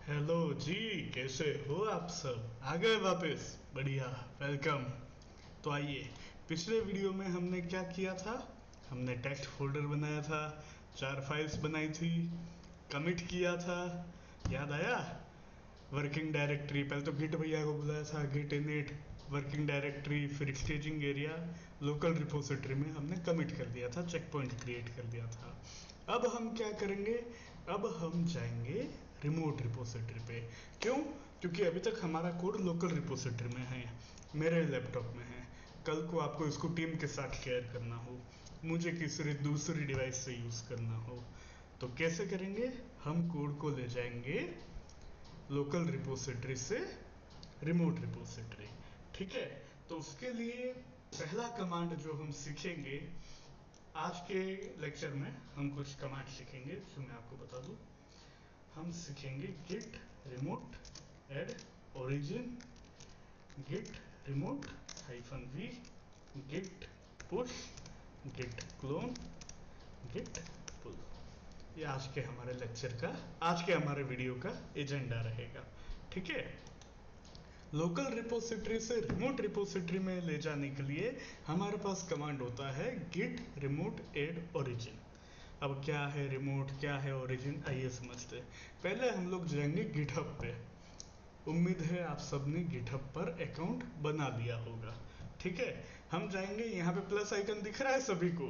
Hello जी। कैसे हो आप सब? आ गए वापस? बढ़िया। वेलकम। तो आइए, पिछले वीडियो में हमने क्या किया था? हमने टेक्स्ट फोल्डर बनाया था, 4 फाइल्स बनाई थी, कमिट किया था। याद आया? वर्किंग डायरेक्टरी, पहले तो गिट भैया को बुलाया था, गिट इनिट, वर्किंग डायरेक्टरी, फिर स्टेजिंग एरिया, लोकल रिपोजिटरी में हमने कमिट कर दिया था, चेक पॉइंट क्रिएट कर दिया था। अब हम क्या करेंगे? अब हम जाएंगे रिमोट रिपोजिटरी पे। क्यों? क्योंकि अभी तक हमारा कोड लोकल रिपोजिटरी में है, मेरे लैपटॉप में है। कल को आपको इसको टीम के साथ शेयर करना हो, मुझे किसी दूसरी डिवाइस से यूज़ करना हो, तो कैसे करेंगे? हम कोड को ले जाएंगे लोकल रिपोजिटरी से रिमोट रिपोजिटरी। ठीक है? तो उसके लिए पहला कमांड जो हम सीखेंगे आज के लेक्चर में, हम कुछ कमांड सीखेंगे जो मैं आपको बता दूं। हम सीखेंगे git remote add origin, git remote -v, git push, git clone, git pull. ये आज के हमारे लेक्चर का, आज के हमारे वीडियो का एजेंडा रहेगा। ठीक है? लोकल रिपोजिटरी से रिमोट रिपोजिटरी में ले जाने के लिए हमारे पास कमांड होता है गिट रिमोट एड ओरिजिन। अब क्या है रिमोट, क्या है ओरिजिन, आइए समझते हैं। पहले हम लोग जाएंगे गिटहब पे। उम्मीद है आप सबने गिटहब पर अकाउंट बना लिया होगा। ठीक है? हम जाएंगे, यहाँ पे प्लस आइकन दिख रहा है सभी को।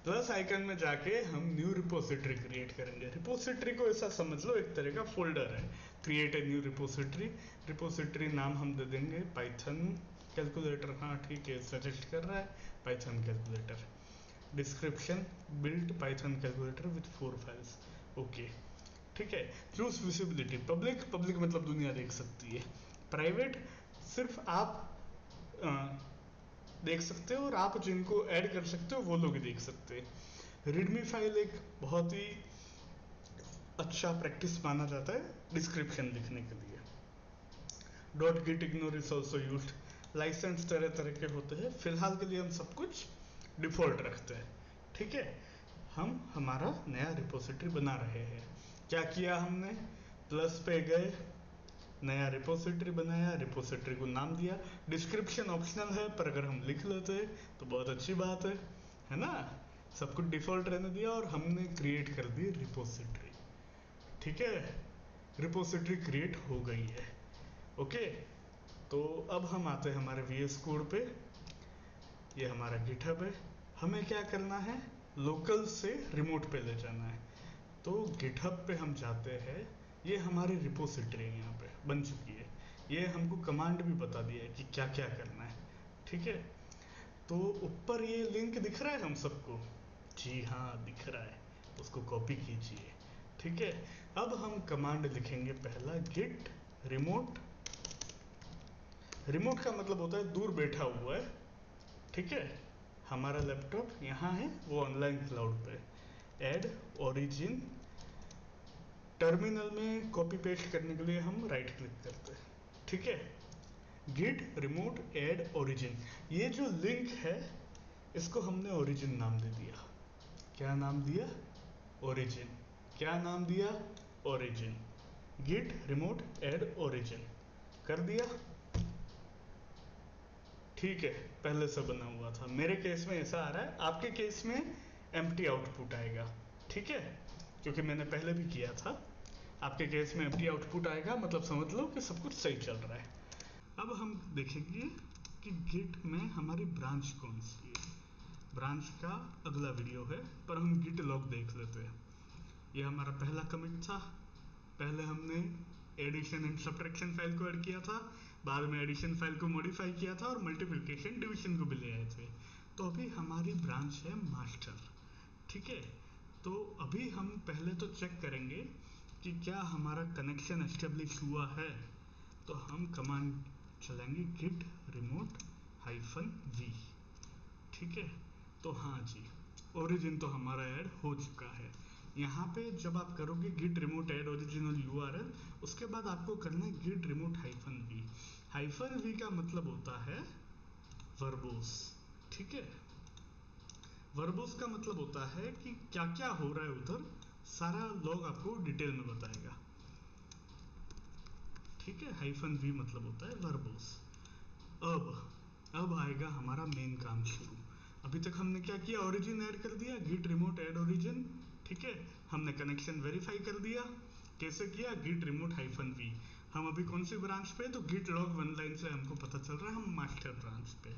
प्लस आइकन में जाके हम न्यू रिपोजिटरी क्रिएट करेंगे। रिपोजिटरी को ऐसा समझ लो, एक तरह का फोल्डर है। Create a new repository. Repository नाम हम दे देंगे पाइथन कैलकुलेटर। हाँ ठीक है, सजेस्ट कर रहा है Python calculator. Description built Python calculator with 4 files. Okay, ठीक है। चूज विजिबिलिटी, पब्लिक, पब्लिक मतलब दुनिया देख सकती है। प्राइवेट सिर्फ आप देख सकते हो, और आप जिनको ऐड कर सकते हो वो लोग देख सकते हैं। रीडमी फाइल एक बहुत ही अच्छा प्रैक्टिस माना जाता है डिस्क्रिप्शन लिखने के लिए। Dot git ignore is also use. License तरह तरह के होते हैं, फिलहाल के लिए हम सब कुछ डिफॉल्ट रखते हैं। ठीक है? हम हमारा नया रिपोजिटरी बना रहे हैं। क्या किया हमने? प्लस पे गए, नया रिपोजिटरी बनाया, रिपोजिटरी को नाम दिया। डिस्क्रिप्शन ऑप्शनल है, पर अगर हम लिख लेते हैं तो बहुत अच्छी बात है ना? सब कुछ डिफॉल्ट रहने दिया और हमने क्रिएट कर दी रिपोजिटरी। ठीक है? रिपोजिटरी क्रिएट हो गई है। ओके, तो अब हम आते हैं हमारे VS कोड पे। ये हमारा गिटहब है। हमें क्या करना है? लोकल से रिमोट पे ले जाना है। तो गिटहब पे हम जाते हैं। ये हमारी रिपोजिटरी यहाँ पे बन चुकी है। ये हमको कमांड भी बता दिया है कि क्या क्या करना है। ठीक है? तो ऊपर ये लिंक दिख रहा है हम सबको? जी हाँ, दिख रहा है। उसको कॉपी कीजिए। ठीक है? अब हम कमांड लिखेंगे पहला गिट रिमोट। रिमोट का मतलब होता है दूर बैठा हुआ है। ठीक है? हमारा लैपटॉप यहाँ है, वो ऑनलाइन क्लाउड पे। एड ओरिजिन, टर्मिनल में कॉपी पेस्ट करने के लिए हम राइट क्लिक करते हैं। ठीक है? गिट रिमोट एड ओरिजिन, ये जो लिंक है इसको हमने ओरिजिन नाम दे दिया। क्या नाम दिया? ओरिजिन। क्या नाम दिया? Origin. Git remote add origin कर दिया। ठीक है, पहले से बना हुआ था। मेरे केस में ऐसा आ रहा है, आपके केस में एम्प्टी आउटपुट आएगा। ठीक है? क्योंकि मैंने पहले भी किया था। आपके केस में एम्प्टी आउटपुट आएगा, मतलब समझ लो कि सब कुछ सही चल रहा है। अब हम देखेंगे कि गिट में हमारी ब्रांच कौन सी है। ब्रांच का अगला वीडियो है, पर हम गिट लॉग देख लेते हैं। ये हमारा पहला कमिट था। पहले हमने एडिशन एंड सब्ट्रैक्शन फाइल को ऐड किया था, बाद में एडिशन फाइल को मॉडिफाई किया था और मल्टीप्लिकेशन डिवीजन को भी ले आए थे। तो अभी हमारी ब्रांच है मास्टर। ठीक है? तो अभी हम पहले तो चेक करेंगे कि क्या हमारा कनेक्शन एस्टेब्लिश हुआ है। तो हम कमांड चलाएंगे गिट रिमोट -v। ठीक है? तो हाँ जी, ओरिजिन तो हमारा ऐड हो चुका है। यहाँ पे जब आप करोगे git remote add original URL, उसके बाद आपको करना है गिट रिमोट -v। -v का मतलब होता है वर्बोस। ठीक है? वर्बोस का मतलब होता है कि क्या क्या हो रहा है उधर, सारा लॉग आपको डिटेल में बताएगा। ठीक है, हाइफन वी मतलब होता है वर्बोस। अब आएगा हमारा मेन काम शुरू। अभी तक हमने क्या किया, ओरिजिन ऐड कर दिया, गिट रिमोट ऐड ओरिजिन। ठीक है, हमने कनेक्शन वेरीफाई कर दिया। कैसे किया, गिट रिमोट हाइफन वी। हम अभी कौन सी ब्रांच पे, तो गिट लॉग वन लाइन से हमको पता चल रहा है हम मास्टर ब्रांच पे।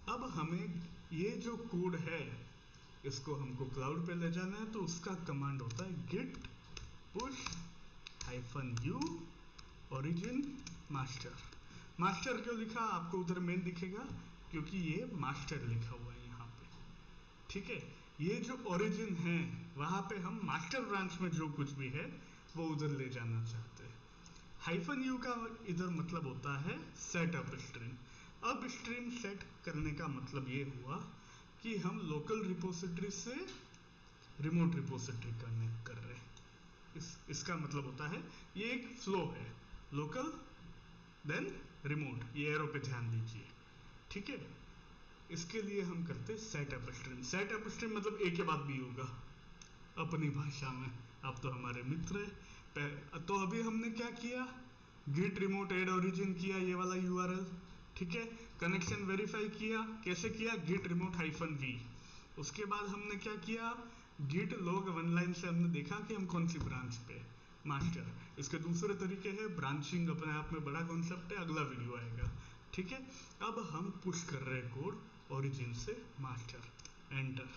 अब हमें ये जो कोड है इसको हमको क्लाउड पे ले जाना है, तो उसका कमांड होता है git push hyphen U origin master. Master क्यों लिखा, आपको उधर मेन दिखेगा क्योंकि ये मास्टर लिखा हुआ है यहाँ पे। ठीक है, ये जो ओरिजिन है वहां पे हम मास्टर ब्रांच में जो कुछ भी है वो उधर ले जाना चाहते हैं। हाइफन यू का इधर मतलब होता है सेट अप स्ट्रीम। अब स्ट्रीम सेट करने का मतलब ये हुआ कि हम लोकल रिपोजिटरी से रिमोट रिपोजिटरी कनेक्ट कर रहे हैं। इसका मतलब होता है ये एक फ्लो है, लोकल देन रिमोट, ये एरो पे ध्यान दीजिए। ठीक है, इसके लिए हम करते set up stream. Set up stream मतलब ए के बाद बी होगा अपनी भाषा में। आप तो हमारे मित्र हैं। तो अभी हमने क्या किया, गिट रिमोट एड ओरिजिन किया, ये वाला यूआरएल। ठीक है, कनेक्शन वेरीफाई किया। कैसे किया, गिट रिमोट हाइफन वी। उसके बाद हमने क्या किया, गिट लॉग वन लाइन से हमने देखा कि हम कौन सी ब्रांच पे, मास्टर। इसके दूसरे तरीके है, ब्रांचिंग अपने आप में बड़ा कॉन्सेप्ट है, अगला वीडियो आएगा। ठीक है, अब हम पुश कर रहे हैं कोड ओरिजिन से मास्टर। एंटर।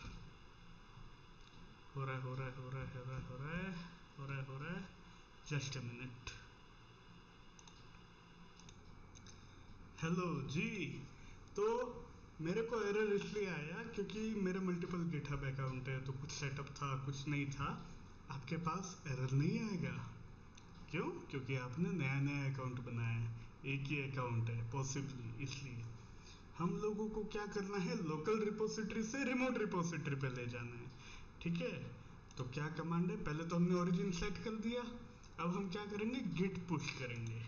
हो रहा है, हो रहा है, हो रहा है, हो रहा है, हो रहा है, हो रहा है, हो रहा है। Just a minute. हेलो जी। तो मेरे को एरर इसलिए आया क्योंकि मेरे मल्टीपल गिटहब अकाउंट है, तो कुछ सेटअप था कुछ नहीं था। आपके पास एरर नहीं आएगा, क्यों, क्योंकि आपने नया नया अकाउंट बनाया है, एक ही अकाउंट है पॉसिबली। इसलिए हम लोगों को क्या करना है, लोकल रिपोजिटरी से रिमोट रिपोजिटरी पे ले जाना है। ठीक है, तो क्या कमांड है, पहले तो हमने ओरिजिन सेट कर दिया। अब हम क्या करेंगे, गिट पुश करेंगे।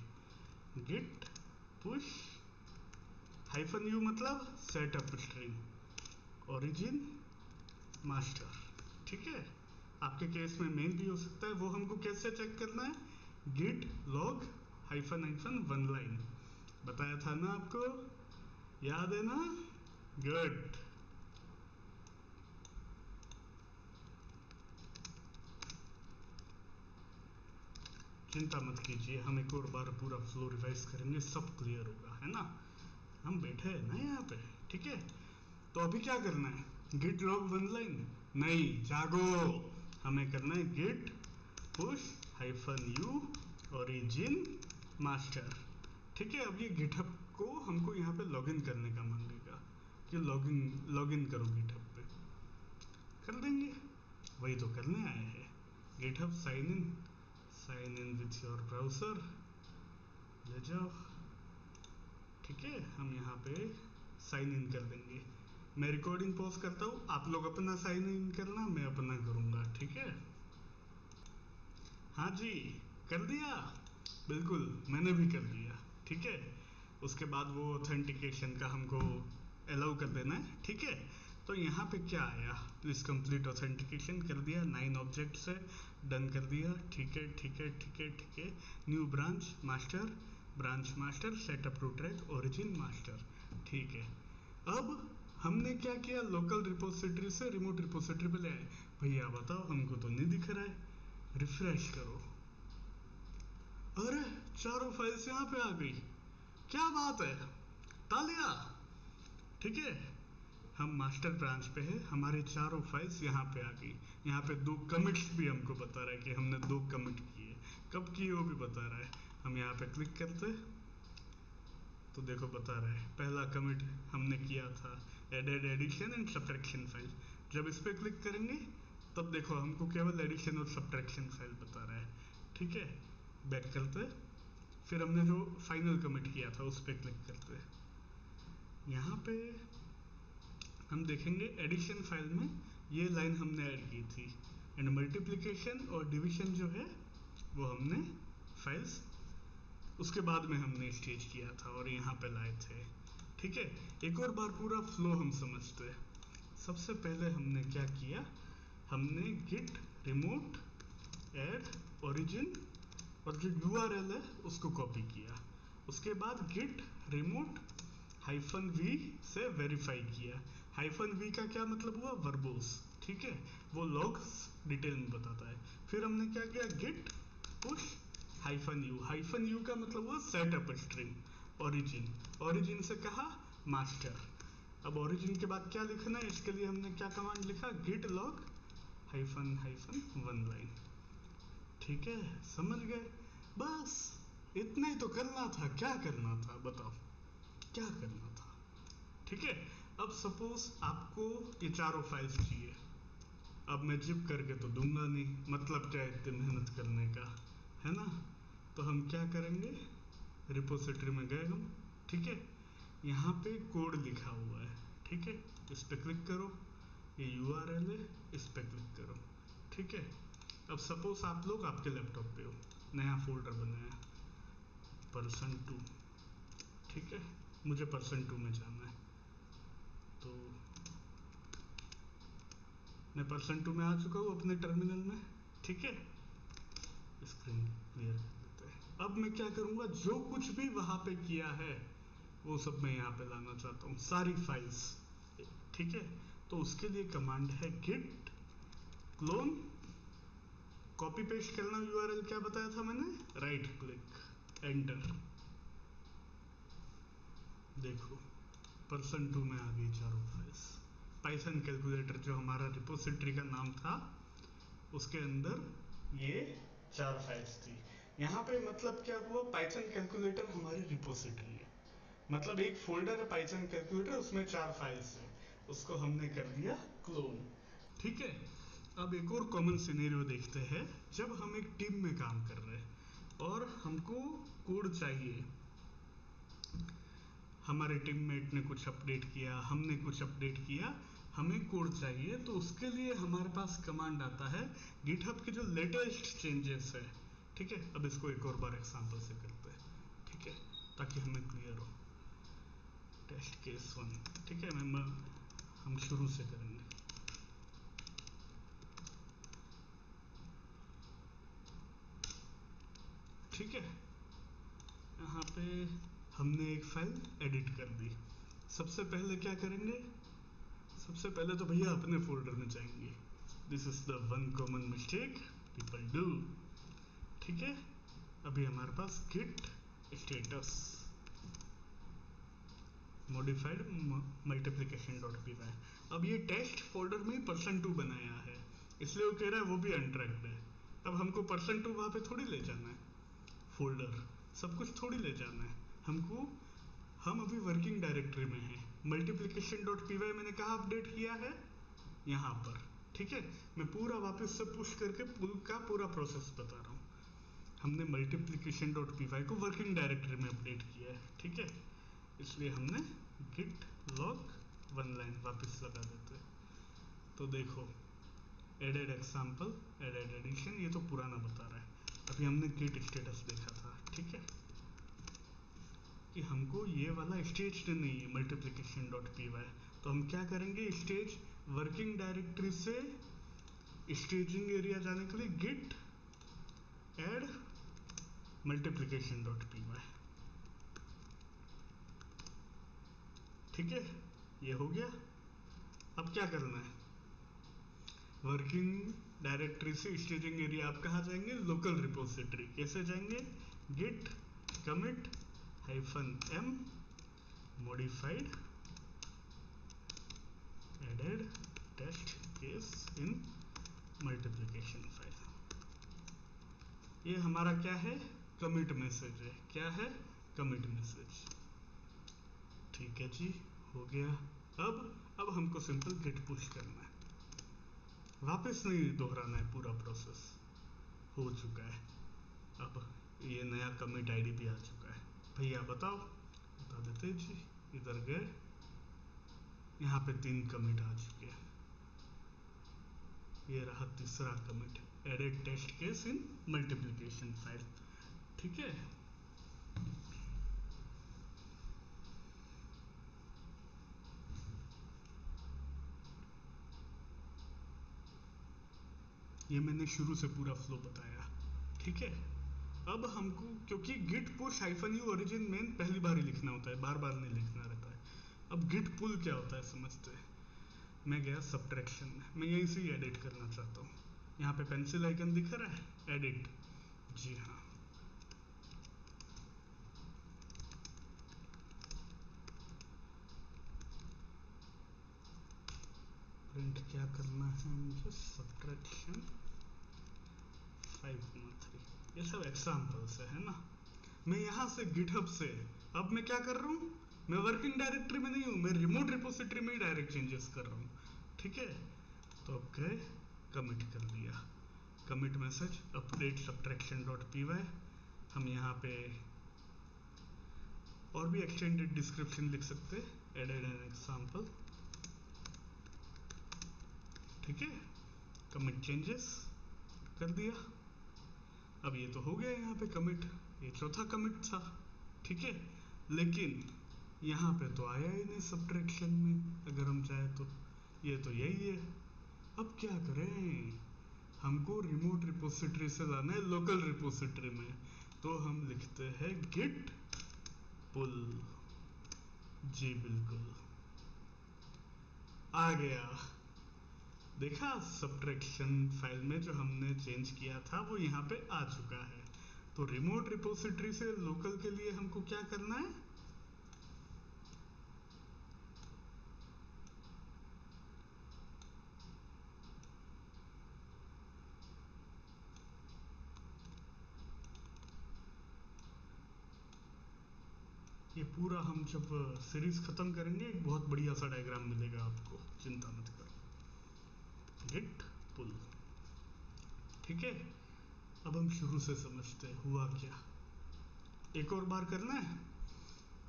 गिट पुश हाइफन यू मतलब सेटअप स्ट्रीम ओरिजिन मास्टर। ठीक है, आपके केस में मेन भी हो सकता है, वो हमको कैसे चेक करना है, git log hyphen hyphen one line. बताया था ना आपको, याद है ना, गुड। चिंता मत कीजिए, हम एक और बार पूरा फ्लो रिवाइज करेंगे, सब क्लियर होगा, है ना। हम बैठे हैं ना यहाँ पे। ठीक है, तो अभी क्या करना है, गिट लॉग वन लाइन नहीं, जागो। हमें करना है git push hyphen U origin master. ठीक है, अब ये गिटहब को हमको यहाँ पे लॉगिन करने का मांगेगा कि लॉगिन करो गिटहब पे। कर देंगे, वही तो करने आए हैं। GitHub sign in with your browser, ले जाओ। ठीक है, हम यहाँ पे साइन इन कर देंगे। मैं रिकॉर्डिंग पॉज करता हूँ, आप लोग अपना साइन इन करना, मैं अपना करूँगा। ठीक है, हाँ जी, कर दिया, बिल्कुल मैंने भी कर दिया। ठीक है, उसके बाद वो ऑथेंटिकेशन का हमको अलाउ कर देना है। ठीक है, तो यहाँ पे क्या आया, प्लीज कंप्लीट ऑथेंटिकेशन कर दिया, 9 ऑब्जेक्ट से डन कर दिया। ठीक है, ठीक है, ठीक है, ठीक है। New branch master setup to track origin master. ठीक है, अब हमने क्या किया, लोकल रिपोजिटरी से रिमोट रिपोजिटरी पे ले आए। भैया बताओ, हमको तो नहीं दिख रहा है, रिफ्रेश करो। अरे चारों फाइल्स यहाँ पे आ गई, क्या बात है, तालिया। ठीक है, हम मास्टर ब्रांच पे है, हमारी चारों फाइल्स यहाँ पे आ गई। यहाँ पे 2 कमिट्स भी हमको बता रहा है कि हमने 2 कमिट किए, कब किए वो भी बता रहा है। हम यहाँ पे क्लिक करते तो देखो बता रहा है, पहला कमिट हमने किया था added addition and subtraction file. जब इस पर क्लिक करेंगे तब देखो हमको केवल एडिशन और सब्ट्रैक्शन फाइल बता रहा है। ठीक है, बैक करते, फिर हमने जो फाइनल कमिट किया था उस पर क्लिक करते। यहाँ पे हम देखेंगे एडिशन फाइल में ये लाइन हमने ऐड की थी, एंड मल्टीप्लिकेशन और डिवीजन जो है वो हमने फाइल्स उसके बाद में हमने स्टेज किया था और यहाँ पे लाए थे। ठीक है, एक और बार पूरा फ्लो हम समझते हैं। सबसे पहले हमने क्या किया, हमने गिट रिमोट एड ओरिजिन और जो यूआरएल है उसको कॉपी किया। उसके बाद गिट रिमोट -v से वेरीफाई किया। -v का क्या मतलब हुआ, वर्बोस, ठीक है, वो लॉग्स डिटेल में बताता है। फिर हमने क्या किया, गिट पुश -u का मतलब हुआ सेटअप स्ट्रिंग ओरिजिन से कहा मास्टर। अब ओरिजिन के बाद क्या लिखना है, इसके लिए हमने क्या कमांड लिखा, गिट लॉग वन लाइन। ठीक है, समझ गए, बस इतना ही तो करना था। क्या करना था बताओ, क्या करना था। ठीक है, अब सपोज आपको ये चारों फाइल्स चाहिए। अब मैं जिप करके तो दूंगा नहीं, मतलब क्या इतनी मेहनत करने का, है ना। तो हम क्या करेंगे, रिपोजिटरी में गए हम, ठीक है, यहाँ पे कोड लिखा हुआ है, ठीक है, इस पे क्लिक करो, ये यूआरएल है, इस पे क्लिक करो, ठीक है। अब सपोज आप लोग आपके लैपटॉप पे हो, नया फोल्डर बनाया %2, ठीक है, मुझे %2 में जाना है, तो मैं %2 में आ चुका हूँ अपने टर्मिनल में, ठीक है। स्क्रीन क्लियर कर देते हैं। अब मैं क्या करूँगा, जो कुछ भी वहाँ पे किया है वो सब मैं यहाँ पे लाना चाहता हूँ, सारी फाइल्स, ठीक है। तो उसके लिए कमांड है गिट क्लोन, कॉपी पेस्ट करना यूआरएल, क्या बताया था मैंने, राइट क्लिक एंटर। देखो %2 में आ गई चारों फाइल्स। पाइथन कैलकुलेटर जो हमारा रिपोजिटरी का नाम था, उसके अंदर ये 4 फाइल्स थी। यहाँ पे मतलब क्या हुआ, पाइथन कैलकुलेटर हमारी रिपोजिटरी है, मतलब एक फोल्डर है पाइथन कैलकुलेटर, उसमें 4 फाइल्स है, उसको हमने कर दिया क्लोन, ठीक है। अब एक और कॉमन सिनेरियो देखते हैं, जब हम एक टीम में काम कर रहे हैं और हमको कोड चाहिए, हमारे टीममेट ने कुछ अपडेट किया, हमने कुछ अपडेट किया, हमें कोड चाहिए, तो उसके लिए हमारे पास कमांड आता है गिटहब के जो लेटेस्ट चेंजेस है, ठीक है। अब इसको एक और बार एग्जांपल से करते हैं, ठीक है, ताकि हमें क्लियर हो। टेस्ट केस 1, ठीक है, हम शुरू से करेंगे। ठीक है, यहाँ पे हमने एक फाइल एडिट कर दी। सबसे पहले क्या करेंगे, सबसे पहले तो भैया अपने फोल्डर में जाएंगे। This is the one common mistake people do, ठीक है। अभी हमारे पास git status modified multiplication dot P Y. अब ये टेस्ट फोल्डर में %2 बनाया है, इसलिए वो कह रहा है वो भी अनट्रैक्ड है। अब हमको %2 वहाँ पे थोड़ी ले जाना है, फोल्डर सब कुछ थोड़ी ले जाना है हमको। हम अभी वर्किंग डायरेक्टरी में हैं। मल्टीप्लिकेशन डॉट पी वाई मैंने कहाँ अपडेट किया है, यहाँ पर, ठीक है। मैं पूरा वापस से पुश करके पूरा पूरा प्रोसेस बता रहा हूँ। हमने मल्टीप्लिकेशन डॉट पी वाई को वर्किंग डायरेक्टरी में अपडेट किया है, ठीक है, इसलिए हमने गिट लॉग वन लाइन वापस लगा देते हैं। तो देखो एडेड एग्जाम्पल, एडेड एडिशन, ये तो पुराना बता रहा है। अभी हमने गिट स्टेटस देखा था, ठीक है, कि हमको ये वाला स्टेज नहीं है मल्टीप्लिकेशन डॉट पी वाई। तो हम क्या करेंगे, स्टेज वर्किंग डायरेक्टरी से स्टेजिंग एरिया जाने के लिए git add multiplication dot P Y, ठीक है, ये हो गया। अब क्या करना है, वर्किंग डायरेक्टरी से स्टेजिंग एरिया आप कहाँ जाएंगे, लोकल रिपोजिटरी। कैसे जाएंगे, git commit -m modified added test case in multiplication file. ये हमारा क्या है, कमिट मैसेज है। क्या है, कमिट मैसेज, ठीक है जी, हो गया। अब हमको सिंपल गिट पुश करना है, वापस नहीं दोहराना है, पूरा प्रोसेस हो चुका है। अब ये नया कमिट आईडी भी आ चुका है। भैया बताओ, बता देते जी, इधर गए, यहाँ पे 3 कमिट आ चुके हैं। ये रहा तीसरा commit, added test case in multiplication file, ठीक है। ये मैंने शुरू से पूरा फ्लो बताया, ठीक है। अब हमको क्योंकि git push hyphen U origin main पहली बार ही लिखना होता है, बार बार नहीं लिखना रहता है। अब गिट पुल क्या होता है समझते हैं। मैं गया सब्ट्रैक्शन में, मैं यहीं से ही एडिट करना चाहता हूँ। यहाँ पे पेंसिल आइकन दिख रहा है, एडिट, जी हाँ। प्रिंट क्या करना है मुझे, सब्ट्रैक्शन 5,3, ये सब एग्जाम्पल्स है ना। मैं यहाँ से गिटहब से अब मैं क्या कर रहा हूँ, मैं वर्किंग डायरेक्टरी में नहीं हूँ, मैं रिमोट रिपोजिटरी में ही डायरेक्ट चेंजेस कर रहा हूँ। ठीक है, तो अब गए कमिट कर दिया, commit message update subtraction dot P Y. हम यहाँ पे और भी एक्सटेंडेड डिस्क्रिप्शन लिख सकते हैं, एडेड एन एग्जाम्पल। ठीक है, कमिट चेंजेस कर दिया। अब ये तो हो गया यहाँ पे कमिट, ये चौथा कमिट था। ठीक है, लेकिन यहाँ पे तो आया ही नहीं सब्ट्रैक्शन में, अगर हम चाहे तो ये तो यही है। अब क्या करें, हमको रिमोट रिपोजिटरी से लाना है लोकल रिपोजिटरी में, तो हम लिखते हैं गिट पुल। जी बिल्कुल, आ गया। देखा, सब्ट्रैक्शन फाइल में जो हमने चेंज किया था वो यहाँ पे आ चुका है। तो रिमोट रिपोजिटरी से लोकल के लिए हमको क्या करना है, ये पूरा हम जब सीरीज खत्म करेंगे एक बहुत बढ़िया सा डायग्राम मिलेगा आपको, चिंता मत करो। गिट पुल, ठीक है। अब हम शुरू से समझते हैं हुआ क्या। एक और बार करना है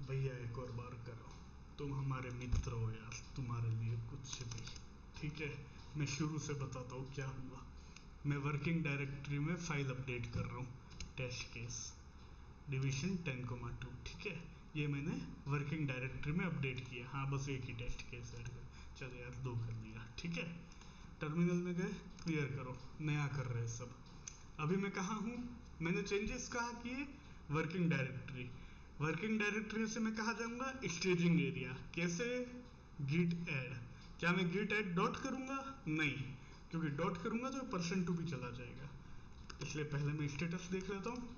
भैया, एक और बार करो, तुम हमारे मित्र हो यार, तुम्हारे लिए कुछ भी। ठीक है, मैं शुरू से बताता हूँ क्या हुआ। मैं वर्किंग डायरेक्टरी में फाइल अपडेट कर रहा हूँ, टेस्ट केस डिवीजन 10,2। ठीक है, ये मैंने वर्किंग डायरेक्टरी में अपडेट किया। हाँ, बस एक ही टेस्ट केस ऐड कर, चलो यार 2 कर दिया। ठीक है, टर्मिनल में गए, क्लियर करो, नया कर रहे हैं सब। अभी मैं कहाँ हूँ, मैंने चेंजेस कहाँ किए, वर्किंग डायरेक्टरी। वर्किंग डायरेक्टरी से मैं कहाँ जाऊँगा, स्टेजिंग एरिया। कैसे, गिट ऐड। क्या मैं गिट ऐड डॉट करूँगा, नहीं, क्योंकि डॉट करूँगा तो %2 भी चला जाएगा, इसलिए पहले मैं स्टेटस देख लेता हूँ।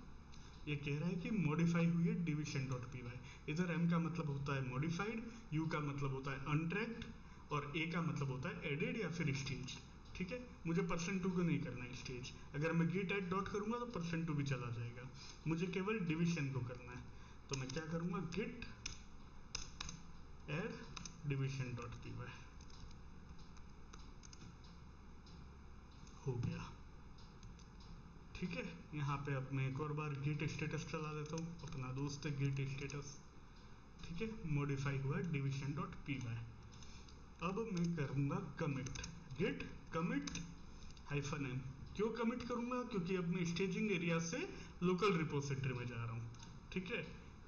ये कह रहा है कि मॉडिफाई हुई है डिवीजन डॉट पी वाई। इधर एम का मतलब होता है मॉडिफाइड, यू का मतलब होता है अनट्रैक्ड, और ए का मतलब होता है एडेड या फिर स्टेज। ठीक है, मुझे %2 को नहीं करना है स्टेज, अगर मैं गिट ऐड डॉट करूंगा तो %2 भी चला जाएगा, मुझे केवल डिवीजन को करना है। तो मैं क्या करूंगा, git add division dot P Y, हो गया। ठीक है, यहाँ पे अब मैं एक और बार गिट स्टेटस चला देता हूँ, अपना दोस्त है गिट स्टेटस। ठीक है, मॉडिफाई हुआ डिवीजन डॉट पी वाई। अब मैं करूंगा commit, git commit hyphen M. क्यों कमिट करूंगा, क्योंकि अब मैं स्टेजिंग एरिया से लोकल रिपोजिटरी में जा रहा हूँ। ठीक है,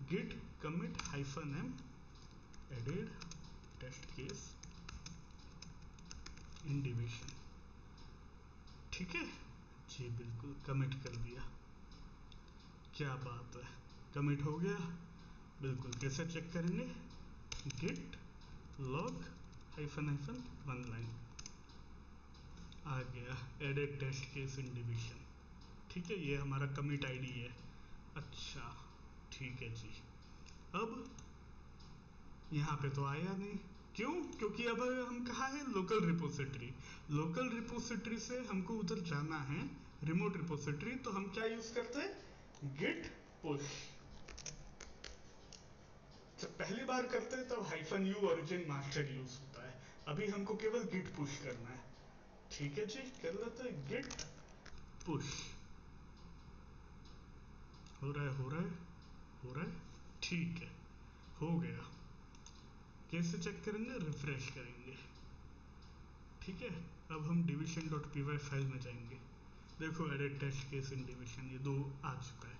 git commit hyphen M added test case in division. ठीक है जी बिल्कुल, कमिट कर दिया, क्या बात है, कमिट हो गया। बिल्कुल, कैसे चेक करेंगे, git log hyphen hyphen 1 line, आ गया added test case in division. ठीक है, ये हमारा कमिट आईडी है। अच्छा, ठीक है जी। अब यहाँ पे तो आया नहीं, क्यों, क्योंकि अब हम कहाँ है, लोकल रिपोजिटरी। लोकल रिपोजिटरी से हमको उधर जाना है रिमोट रिपोजिटरी, तो हम क्या यूज करते हैं, गिट पुश। जब पहली बार करते हैं तब hyphen U origin master use होता है, अभी हमको केवल गिट पुश करना है। ठीक है जी, कर लेते हैं गिट पुश। हो रहा है, हो रहा है, हो रहा है, ठीक है, हो गया। कैसे चेक करेंगे, रिफ्रेश करेंगे। ठीक है, अब हम division dot P Y file में जाएंगे। देखो, edit test case in division, ये 2 आ चुका है।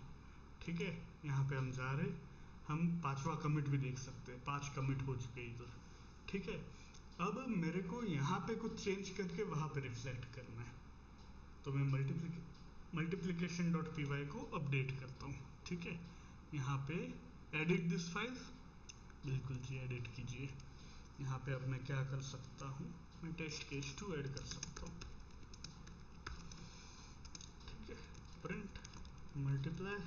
ठीक है, यहाँ पे हम जा रहे, हम 5वां कमिट भी देख सकते हैं, 5 कमिट हो चुके इधर। ठीक है, अब मेरे को यहाँ पे कुछ चेंज करके वहाँ पे रिफ्लेक्ट करना है, तो मैं multiplication multiplication dot P Y को अपडेट करता हूँ। ठीक है, यहाँ पे एडिट दिस फाइल, बिल्कुल जी एडिट कीजिए। यहाँ पे अब मैं क्या कर सकता हूँ, मैं टेस्ट केस 2 ऐड कर सकता हूँ। ठीक है, प्रिंट मल्टीप्लाई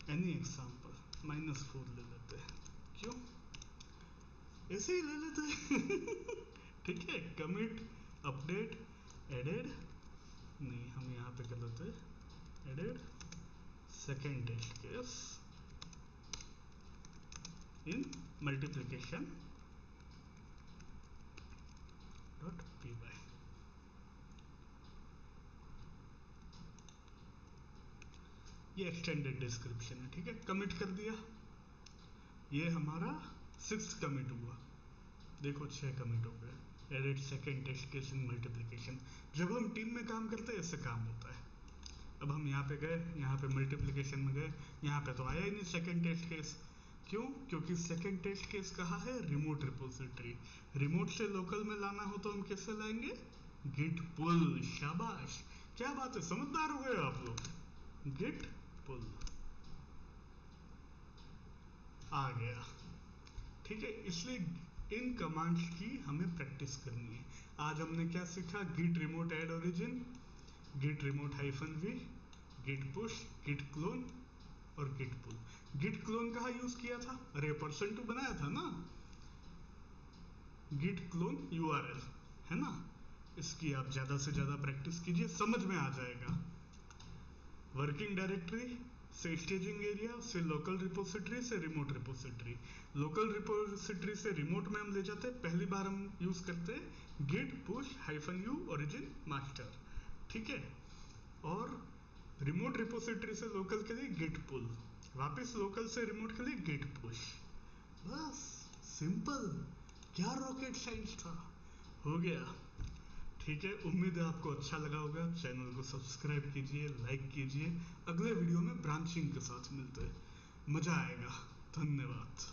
एनी एग्जाम्पल -4 ले लेते हैं, क्यों ऐसे ही ले लेते हैं। ठीक है, कमिट अपडेट एडेड, नहीं हम यहाँ पे कर लेते हैं added second test case in multiplication dot P Y. ये एक्सटेंडेड डिस्क्रिप्शन है। ठीक है, कमिट कर दिया, ये हमारा 6th कमिट हुआ। देखो 6 कमिट हो गए। Edit second test case in multiplication. जब हम टीम में काम करते हैं इससे काम होता है। अब हम यहाँ पे गए, यहाँ पे मल्टीप्लिकेशन में गए, यहाँ पे तो आया ही नहीं सेकेंड टेस्ट केस। क्यों? क्योंकि सेकेंड टेस्ट केस कहाँ है, रिमोट रिपोजिटरी। रिमोट से लोकल में लाना हो तो हम कैसे लाएंगे, गिट पुल। शाबाश, क्या बात है, समझदार हो गए आप लोग। गिट पुल आ गया। ठीक है, इसलिए इन कमांड्स की हमें प्रैक्टिस करनी है। आज हमने क्या सीखा, git remote add origin, git remote -v, git push, git clone और गिट पुल। गिट क्लोन कहाँ यूज किया था, अरे %2 बनाया था ना, गिट क्लोन URL है ना। इसकी आप ज्यादा से ज्यादा प्रैक्टिस कीजिए, समझ में आ जाएगा। वर्किंग डायरेक्टरी से स्टेजिंग एरिया से लोकल रिपोजिटरी से रिमोट रिपोजिटरी, लोकल रिपोजिटरी से रिमोट में हम ले जाते हैं। पहली बार हम यूज करते हैं git push -u origin master. ठीक है, और रिमोट रिपोजिटरी से लोकल के लिए गिट पुल, वापस लोकल से रिमोट के लिए गिट पुश। बस सिंपल, क्या रॉकेट साइंस था, हो गया। ठीक है, उम्मीद है आपको अच्छा लगा होगा। चैनल को सब्सक्राइब कीजिए, लाइक कीजिए। अगले वीडियो में ब्रांचिंग के साथ मिलते हैं, मजा आएगा। धन्यवाद।